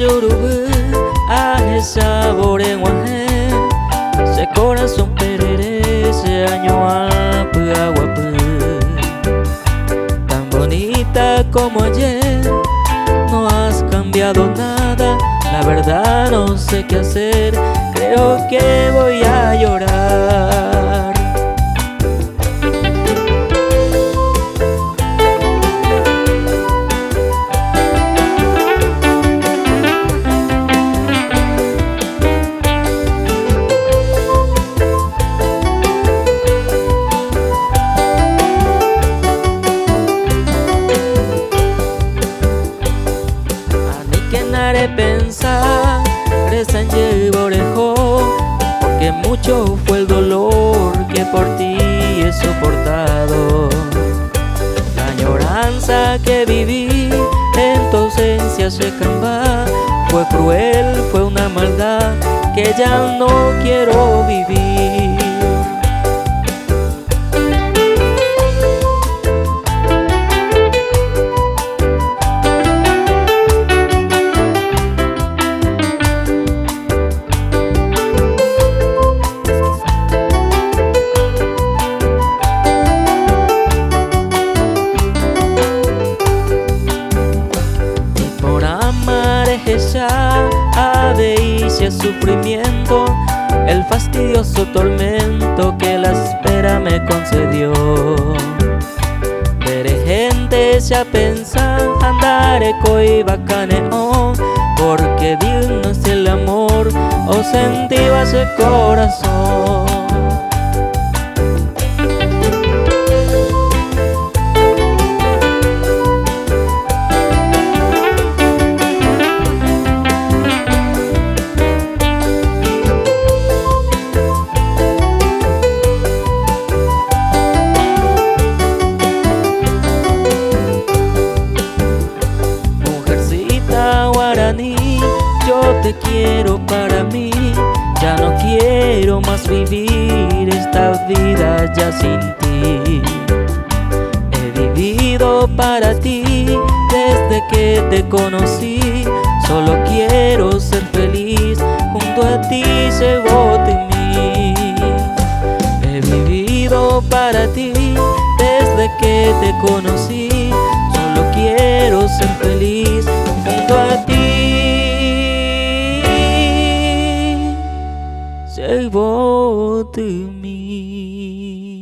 yurubu ahesa borenguaje se corazón perere se año apu aguapu. Tan bonita como ayer, no has cambiado nada. La verdad no sé qué hacer, creo que voy a llorar. Pensar, rezan orejo, porque mucho fue el dolor que por ti he soportado. La añoranza que viví en tu ausencia se camba, fue cruel, fue una maldad que ya no quiero vivir. Ese sufrimiento, el fastidioso tormento que la espera me concedió. Veré gente se pensa andare coi bacaneo, porque digno es el amor, o sentiva ese corazón. Yo te quiero para mí, ya no quiero más vivir esta vida ya sin ti. He vivido para ti desde que te conocí, solo quiero ser feliz junto a ti, seguro en mí. He vivido para ti desde que te conocí, solo quiero ser feliz junto a ti. Say what to me.